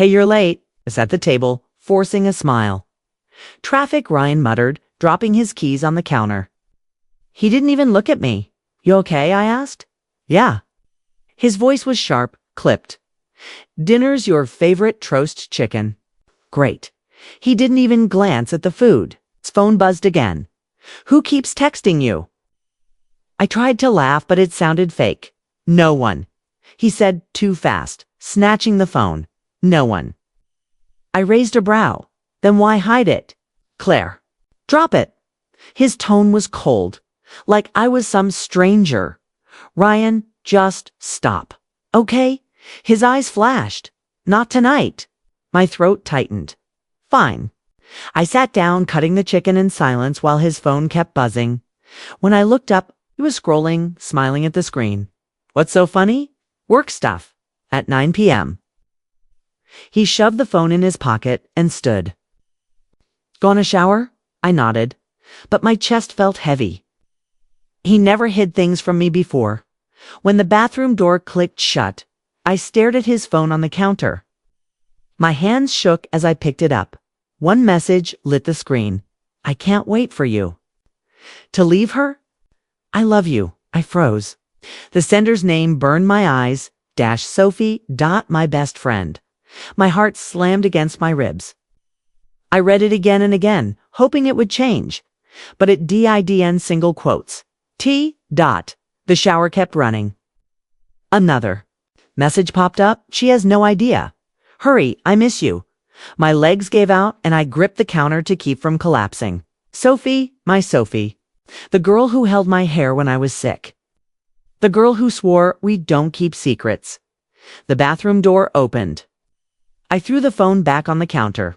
Hey, you're late. Is at the table, forcing a smile. Traffic, Ryan muttered, dropping his keys on the counter. He didn't even look at me. You okay? I asked. Yeah. His voice was sharp, clipped. Dinner's your favorite toast chicken. Great. He didn't even glance at the food. His phone buzzed again. Who keeps texting you? I tried to laugh, but it sounded fake. No one. He said too fast, snatching the phone. No one. I raised a brow. Then why hide it? Claire. Drop it. His tone was cold, like I was some stranger. Ryan, just stop. Okay? His eyes flashed. Not tonight. My throat tightened. Fine. I sat down, cutting the chicken in silence while his phone kept buzzing. When I looked up, he was scrolling, smiling at the screen. What's so funny? Work stuff. At 9 p.m. He shoved the phone in his pocket and stood. Gonna shower? I nodded, but my chest felt heavy. He never hid things from me before. When the bathroom door clicked shut, I stared at his phone on the counter. My hands shook as I picked it up. One message lit the screen. I can't wait for you. To leave her? I love you. I froze. The sender's name burned my eyes. Sophie. My best friend. My heart slammed against my ribs. I read it again and again, hoping it would change. But it did single quotes. T. The shower kept running. Another message popped up. She has no idea. Hurry, I miss you. My legs gave out and I gripped the counter to keep from collapsing. Sophie, my Sophie. The girl who held my hair when I was sick. The girl who swore we don't keep secrets. The bathroom door opened. I threw the phone back on the counter,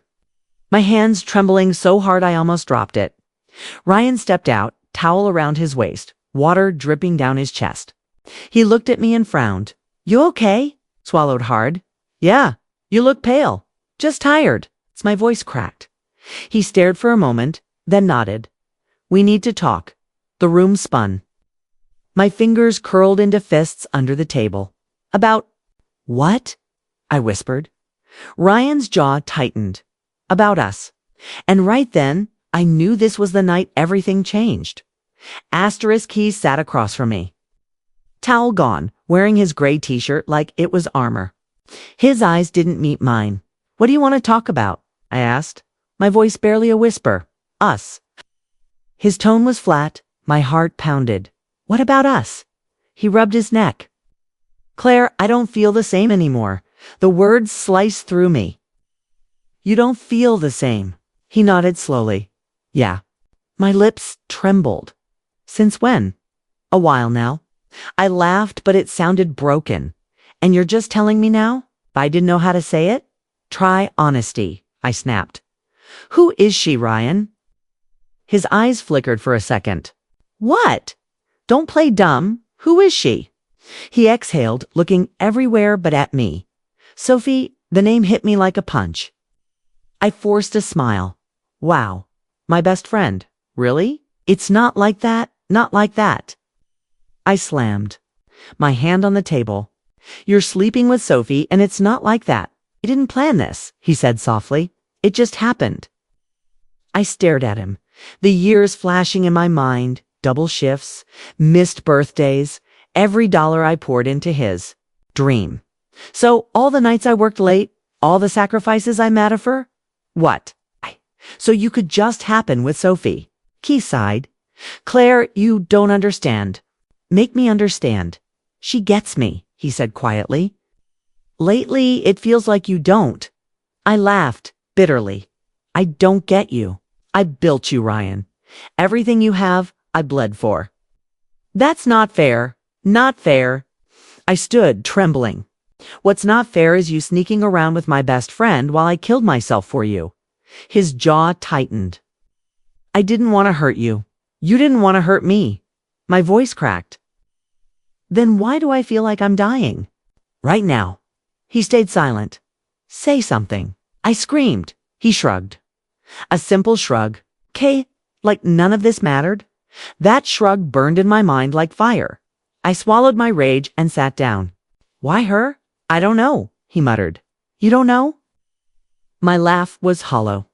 my hands trembling so hard I almost dropped it. Ryan stepped out, towel around his waist, water dripping down his chest. He looked at me and frowned. You okay? Swallowed hard. Yeah, you look pale. Just tired. My voice cracked. He stared for a moment, then nodded. We need to talk. The room spun. My fingers curled into fists under the table. About what? I whispered. Ryan's jaw tightened. About us. And right then, I knew this was the night everything changed. Asterisk he sat across from me. Towel gone, wearing his gray t-shirt like it was armor. His eyes didn't meet mine. What do you want to talk about? I asked, my voice barely a whisper. Us. His tone was flat, my heart pounded. What about us? He rubbed his neck. Claire, I don't feel the same anymore. The words sliced through me. You don't feel the same. He nodded slowly. Yeah. My lips trembled. Since when? A while now. I laughed, but it sounded broken. And you're just telling me now? I didn't know how to say it? Try honesty, I snapped. Who is she, Ryan? His eyes flickered for a second. What? Don't play dumb. Who is she? He exhaled, looking everywhere but at me. Sophie, the name hit me like a punch. I forced a smile. Wow. My best friend. Really? It's not like that. Not like that. I slammed my hand on the table. You're sleeping with Sophie, and it's not like that. I didn't plan this, he said softly. It just happened. I stared at him, the years flashing in my mind, double shifts, missed birthdays, every dollar I poured into his dream. So all the nights I worked late, all the sacrifices I made of her? What? So you could just happen with Sophie. He sighed. Claire, you don't understand. Make me understand. She gets me, he said quietly. Lately, it feels like you don't. I laughed bitterly. I don't get you. I built you, Ryan. Everything you have, I bled for. That's not fair. Not fair. I stood, trembling. What's not fair is you sneaking around with my best friend while I killed myself for you. His jaw tightened. I didn't want to hurt you. You didn't want to hurt me. My voice cracked. Then why do I feel like I'm dying? Right now. He stayed silent. Say something. I screamed. He shrugged. A simple shrug. Okay, like none of this mattered. That shrug burned in my mind like fire. I swallowed my rage and sat down. Why her? I don't know, he muttered. You don't know? My laugh was hollow.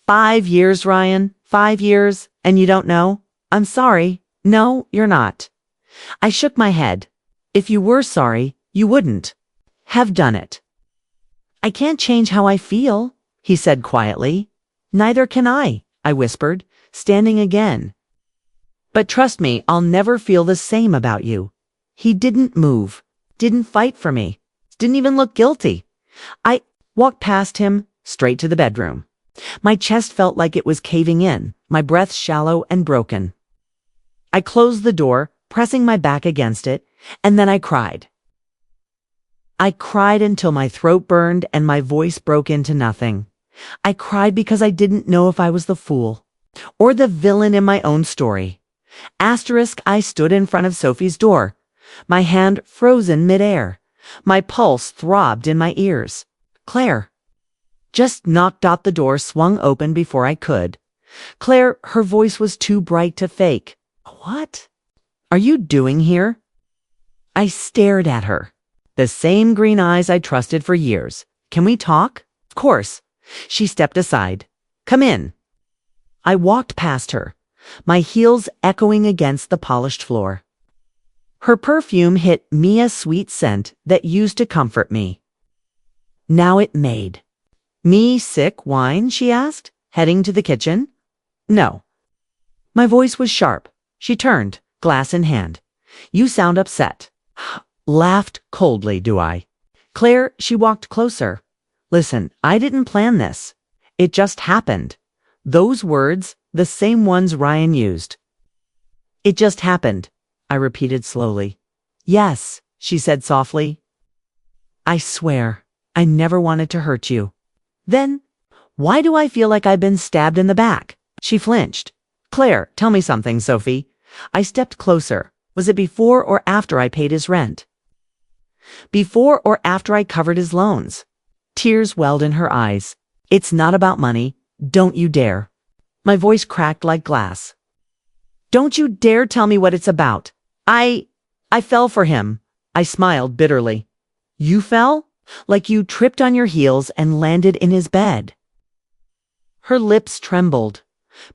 5 years, Ryan. 5 years, and you don't know? I'm sorry. No, you're not. I shook my head. If you were sorry, you wouldn't have done it. I can't change how I feel, he said quietly. Neither can I whispered, standing again. But trust me, I'll never feel the same about you. He didn't move, didn't fight for me, didn't even look guilty. I walked past him, straight to the bedroom. My chest felt like it was caving in, my breath shallow and broken. I closed the door, pressing my back against it, and then I cried. I cried until my throat burned and my voice broke into nothing. I cried because I didn't know if I was the fool or the villain in my own story. I stood in front of Sophie's door, my hand frozen midair. My pulse throbbed in my ears. Claire. Just knocked out the door swung open before I could. Claire, her voice was too bright to fake. What are you doing here? I stared at her. The same green eyes I trusted for years. Can we talk? Of course. She stepped aside. Come in. I walked past her, my heels echoing against the polished floor. Her perfume hit me a sweet scent that used to comfort me. Now it made me sick. Wine? She asked, heading to the kitchen. No. My voice was sharp. She turned, glass in hand. You sound upset. Laughed coldly, do I? Claire, she walked closer. Listen, I didn't plan this. It just happened. Those words, the same ones Ryan used. It just happened, I repeated slowly. Yes, she said softly. I swear, I never wanted to hurt you. Then, why do I feel like I've been stabbed in the back? She flinched. Claire, tell me something, Sophie. I stepped closer. Was it before or after I paid his rent? Before or after I covered his loans? Tears welled in her eyes. It's not about money. Don't you dare. My voice cracked like glass. Don't you dare tell me what it's about. I fell for him. I smiled bitterly. You fell? Like you tripped on your heels and landed in his bed. Her lips trembled.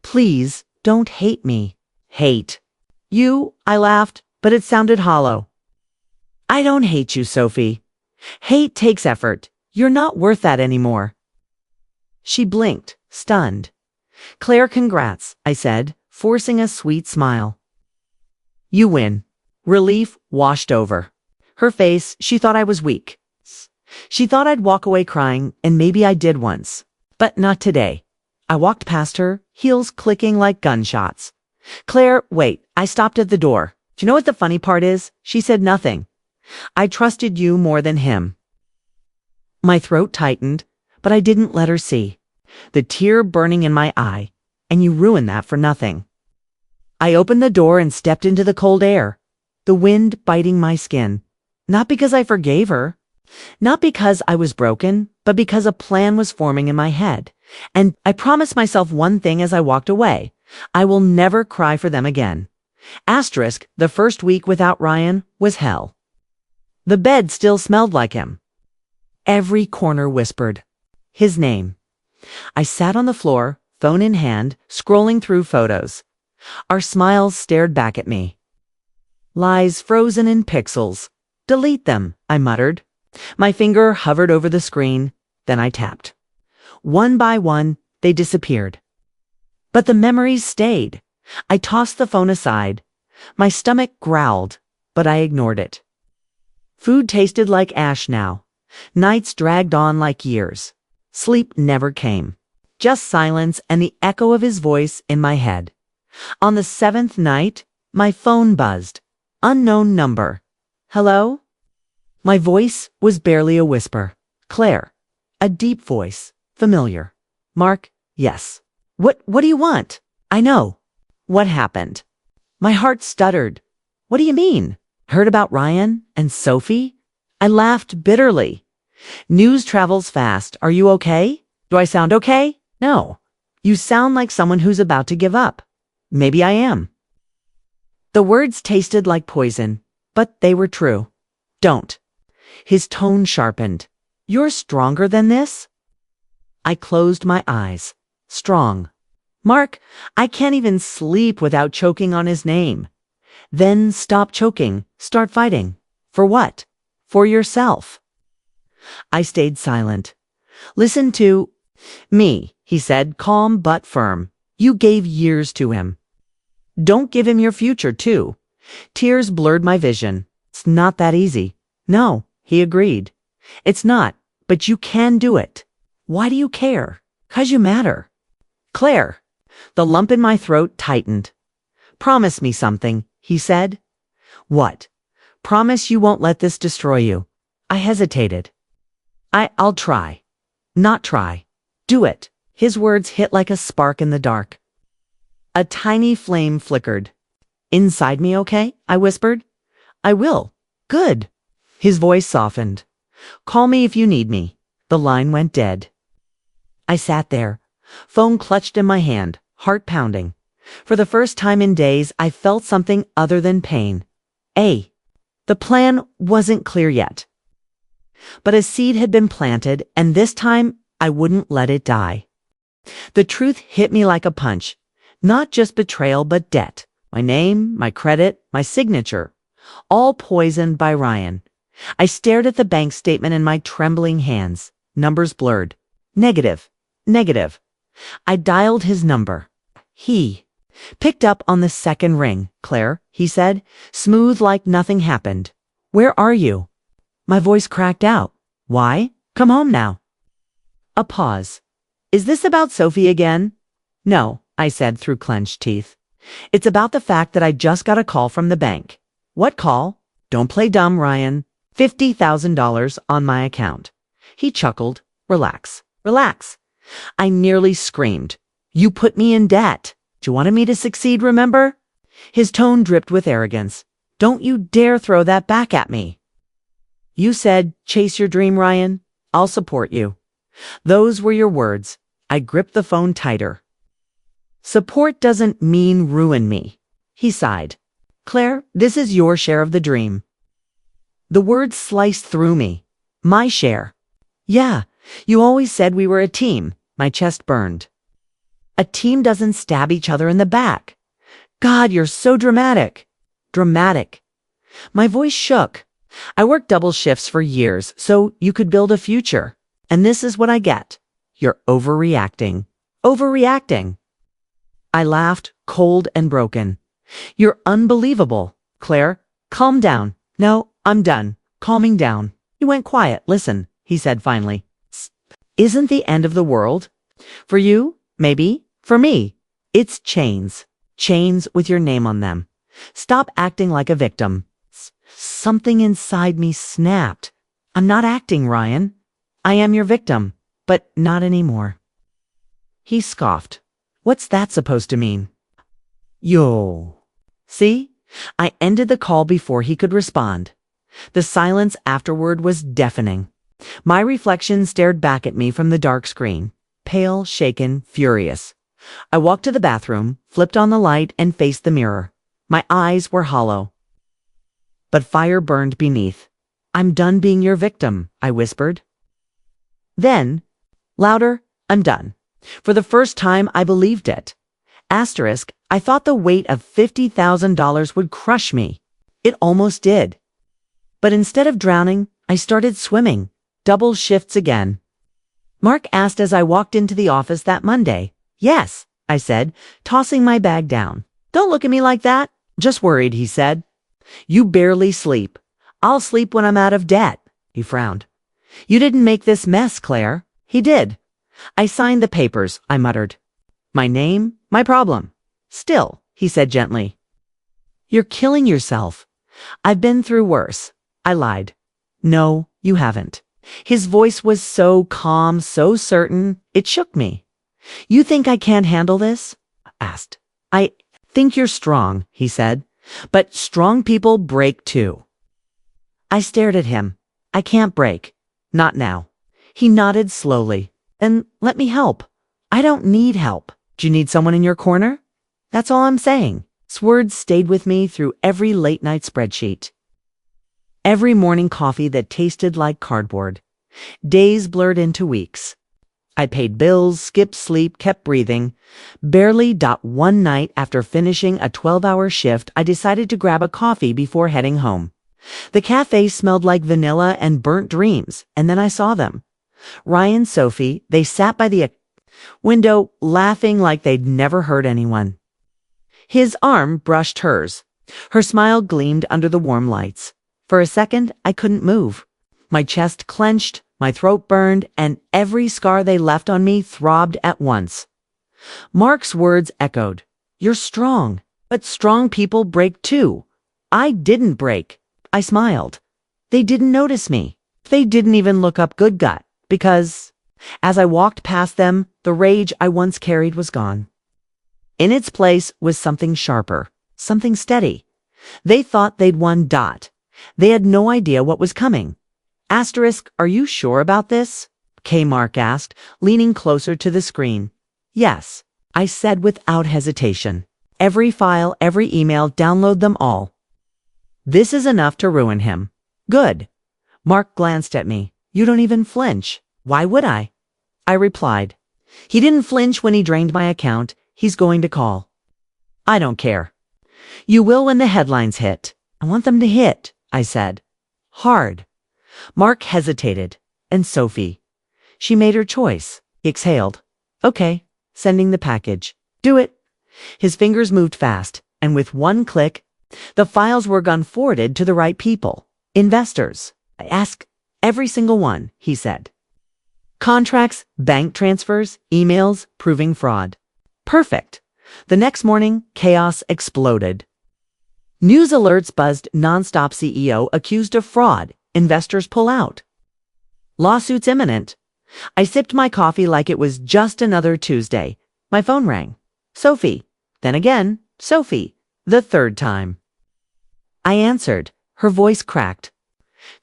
Please, don't hate me. Hate. You, I laughed, but it sounded hollow. I don't hate you, Sophie. Hate takes effort. You're not worth that anymore. She blinked, stunned. Claire, congrats, I said, forcing a sweet smile. You win. Relief washed over her face. She thought I was weak. She thought I'd walk away crying, and maybe I did once. But not today. I walked past her, heels clicking like gunshots. Claire, wait, I stopped at the door. Do you know what the funny part is? She said nothing. I trusted you more than him. My throat tightened, but I didn't let her see. The tear burning in my eye, and you ruined that for nothing. I opened the door and stepped into the cold air, the wind biting my skin. Not because I forgave her. Not because I was broken, but because a plan was forming in my head. And I promised myself one thing as I walked away. I will never cry for them again. The first week without Ryan was hell. The bed still smelled like him. Every corner whispered his name. I sat on the floor, phone in hand, scrolling through photos. Our smiles stared back at me. Lies frozen in pixels. Delete them, I muttered. My finger hovered over the screen, then I tapped. One by one, they disappeared. But the memories stayed. I tossed the phone aside. My stomach growled, but I ignored it. Food tasted like ash now. Nights dragged on like years. Sleep never came. Just silence and the echo of his voice in my head. On the 7th night, my phone buzzed. Unknown number. Hello? My voice was barely a whisper. Claire. A deep voice. Familiar. Mark. Yes. What do you want? I know. What happened? My heart stuttered. What do you mean? Heard about Ryan and Sophie? I laughed bitterly. News travels fast. Are you okay? Do I sound okay? No. You sound like someone who's about to give up. Maybe I am. The words tasted like poison, but they were true. Don't. His tone sharpened. You're stronger than this? I closed my eyes. Strong. Mark, I can't even sleep without choking on his name. Then stop choking. Start fighting. For what? For yourself. I stayed silent. Listen to me, he said, calm but firm. You gave years to him. Don't give him your future, too. Tears blurred my vision. It's not that easy. No, he agreed. It's not, but you can do it. Why do you care? 'Cause you matter. Claire. The lump in my throat tightened. Promise me something, he said. What? Promise you won't let this destroy you. I hesitated. I'll try. Not try. Do it. His words hit like a spark in the dark. A tiny flame flickered. Inside me, okay? I whispered. I will. Good. His voice softened. Call me if you need me. The line went dead. I sat there, phone clutched in my hand, heart pounding. For the first time in days, I felt something other than pain. The plan wasn't clear yet. But a seed had been planted, and this time I wouldn't let it die. The truth hit me like a punch. Not just betrayal, but debt. My name, my credit, my signature. All poisoned by Ryan. I stared at the bank statement in my trembling hands. Numbers blurred. Negative. Negative. I dialed his number. He picked up on the second ring. Claire, he said, smooth like nothing happened. Where are you? My voice cracked out. Why? Come home now. A pause. Is this about Sophie again? No, I said through clenched teeth. It's about the fact that I just got a call from the bank. What call? Don't play dumb, Ryan. $50,000 on my account. He chuckled. Relax. Relax. I nearly screamed. You put me in debt. You wanted me to succeed, remember? His tone dripped with arrogance. Don't you dare throw that back at me. You said, chase your dream, Ryan. I'll support you. Those were your words. I gripped the phone tighter. Support doesn't mean ruin me. He sighed. Claire, this is your share of the dream. The words sliced through me. My share. Yeah, you always said we were a team. My chest burned. A team doesn't stab each other in the back. God, you're so dramatic. Dramatic. My voice shook. I worked double shifts for years so you could build a future. And this is what I get. You're overreacting. Overreacting. I laughed, cold and broken. You're unbelievable. Claire, calm down. No, I'm done. Calming down. He went quiet. Listen, he said finally. Isn't the end of the world? For you, maybe. For me, it's chains. Chains with your name on them. Stop acting like a victim. Something inside me snapped. I'm not acting, Ryan. I am your victim, but not anymore. He scoffed. What's that supposed to mean? Yo. See? I ended the call before he could respond. The silence afterward was deafening. My reflection stared back at me from the dark screen, pale, shaken, furious. I walked to the bathroom, flipped on the light, and faced the mirror. My eyes were hollow. But fire burned beneath. I'm done being your victim, I whispered. Then, louder, I'm done. For the first time, I believed it. Asterisk, I thought the weight of $50,000 would crush me. It almost did. But instead of drowning, I started swimming. Double shifts again. Mark asked as I walked into the office that Monday. Yes, I said, tossing my bag down. Don't look at me like that. Just worried, he said. You barely sleep. I'll sleep when I'm out of debt. He frowned. You didn't make this mess, Claire. He did. I signed the papers, I muttered. My name, my problem. Still, he said gently. You're killing yourself. I've been through worse. I lied. No, you haven't. His voice was so calm, so certain, it shook me. You think I can't handle this? I asked. I think you're strong, he said. But strong people break too. I stared at him. I can't break. Not now. He nodded slowly. Then let me help. I don't need help. Do you need someone in your corner? That's all I'm saying. His words stayed with me through every late-night spreadsheet. Every morning coffee that tasted like cardboard. Days blurred into weeks. I paid bills, skipped sleep, kept breathing. Barely. One night after finishing a 12-hour shift, I decided to grab a coffee before heading home. The cafe smelled like vanilla and burnt dreams, and then I saw them. Ryan, Sophie, they sat by the window, laughing like they'd never hurt anyone. His arm brushed hers. Her smile gleamed under the warm lights. For a second, I couldn't move. My chest clenched, my throat burned, and every scar they left on me throbbed at once. Mark's words echoed. "You're strong, but strong people break too." I didn't break. I smiled. They didn't notice me. They didn't even look up Good Gut, because as I walked past them, the rage I once carried was gone. In its place was something sharper, something steady. They thought they'd won. They had no idea what was coming. Asterisk, are you sure about this? Mark asked, leaning closer to the screen. Yes, I said without hesitation. Every file, every email, download them all. This is enough to ruin him. Good. Mark glanced at me. You don't even flinch. Why would I? I replied. He didn't flinch when he drained my account. He's going to call. I don't care. You will when the headlines hit. I want them to hit, I said. Hard. Mark hesitated. And Sophie. She made her choice. He exhaled. Okay, sending the package. Do it. His fingers moved fast, and with one click, the files were forwarded to the right people. Investors. I asked every single one, he said. Contracts, bank transfers, emails, proving fraud. Perfect. The next morning, chaos exploded. News alerts buzzed nonstop. CEO accused of fraud. Investors pull out. Lawsuits imminent. I sipped my coffee like it was just another Tuesday. My phone rang. Sophie. Then again, Sophie. The third time. I answered. Her voice cracked.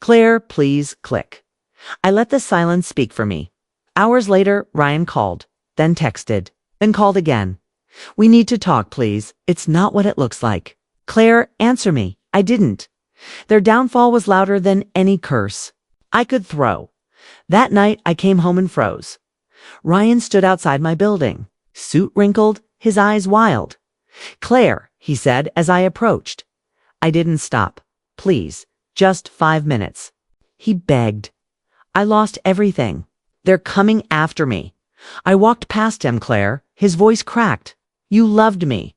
Claire, please, click. I let the silence speak for me. Hours later, Ryan called, then texted, then called again. We need to talk, please. It's not what it looks like. Claire, answer me. I didn't. Their downfall was louder than any curse I could throw. That night, I came home and froze. Ryan stood outside my building, suit wrinkled, his eyes wild. Claire, he said as I approached. I didn't stop. Please, just 5 minutes. He begged. I lost everything. They're coming after me. I walked past him, Claire. His voice cracked. You loved me.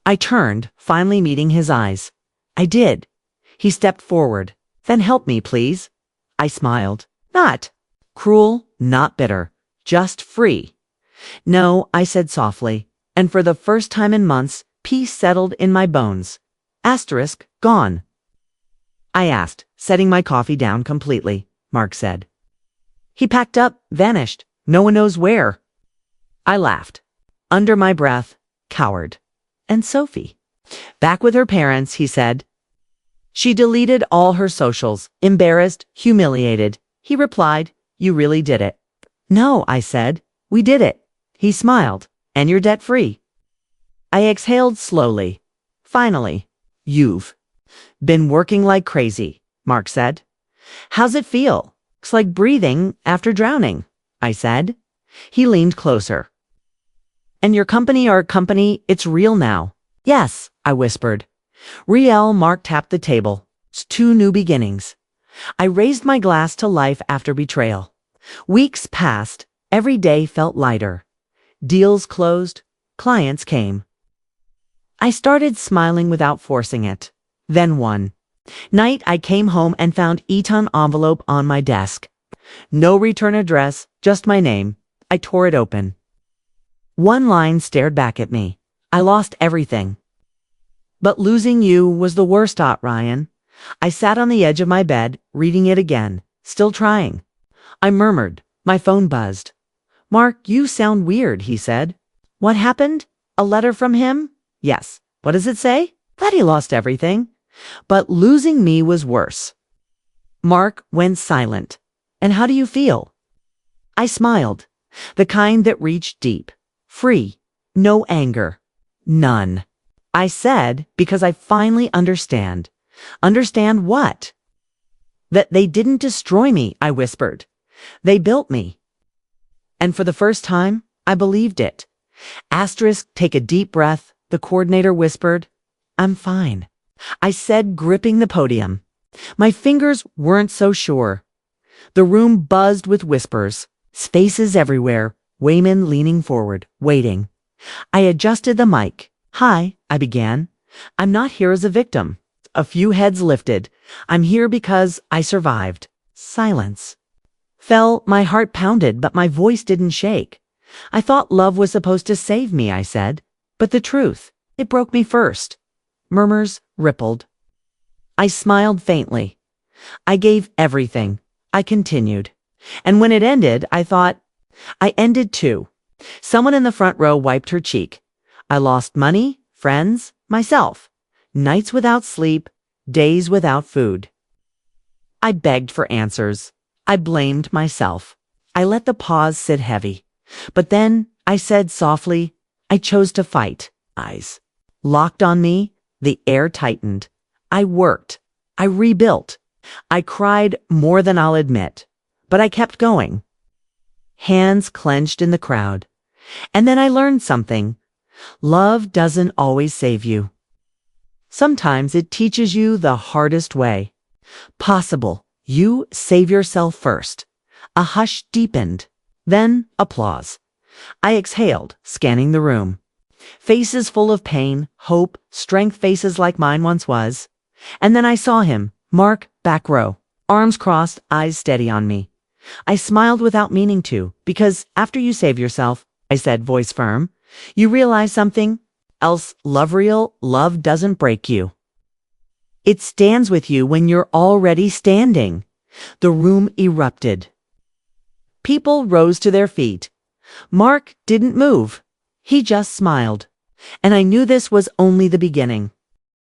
I turned, finally meeting his eyes. I did. He stepped forward. Then help me, please. I smiled. Not cruel, not bitter, just free. No, I said softly, and for the first time in months, peace settled in my bones. Asterisk, gone. I asked, setting my coffee down completely. Mark said. He packed up, vanished. No one knows where. I laughed. Under my breath, coward. And Sophie? Back with her parents, he said. She deleted all her socials, embarrassed, humiliated. He replied, you really did it. No, I said. We did it. He smiled. And you're debt-free. I exhaled slowly. Finally. You've been working like crazy, Mark said. How's it feel? It's like breathing after drowning, I said. He leaned closer. And your company, our company, it's real now. Yes, I whispered. Real. Mark tapped the table. It's 2 new beginnings. I raised my glass to life after betrayal. Weeks passed. Every day felt lighter. Deals closed. Clients came. I started smiling without forcing it. Then one night I came home and found Eton envelope on my desk. No return address, just my name. I tore it open. One line stared back at me. I lost everything. But losing you was the worst, Ryan. I sat on the edge of my bed, reading it again, still trying. I murmured. My phone buzzed. Mark, you sound weird, he said. What happened? A letter from him? Yes. What does it say? That he lost everything. But losing me was worse. Mark went silent. And how do you feel? I smiled. The kind that reached deep. Free. No anger. None. I said, because I finally understand. Understand what? That they didn't destroy me, I whispered. They built me. And for the first time, I believed it. Asterisk, take a deep breath, the coordinator whispered. I'm fine, I said, gripping the podium. My fingers weren't so sure. The room buzzed with whispers, faces everywhere, Wayman leaning forward, waiting. I adjusted the mic. Hi, I began. I'm not here as a victim. A few heads lifted. I'm here because I survived. Silence. Fell, my heart pounded, but my voice didn't shake. I thought love was supposed to save me, I said. But the truth, it broke me first. Murmurs rippled. I smiled faintly. I gave everything. I continued. And when it ended, I thought, I ended too. Someone in the front row wiped her cheek. I lost money, friends, myself. Nights without sleep, days without food. I begged for answers. I blamed myself. I let the pause sit heavy. But then I said softly, I chose to fight. Eyes locked on me, the air tightened. I worked. I rebuilt. I cried more than I'll admit. But I kept going. Hands clenched in the crowd. And then I learned something. Love doesn't always save you. Sometimes it teaches you the hardest way possible. You save yourself first. A hush deepened. Then applause. I exhaled, scanning the room. Faces full of pain, hope, strength, faces like mine once was. And then I saw him, Mark, back row, arms crossed, eyes steady on me. I smiled without meaning to, because after you save yourself, I said, voice firm, you realize something else. Love doesn't break you. It stands with you when you're already standing. The room erupted. People rose to their feet. Mark didn't move. He just smiled. And I knew this was only the beginning.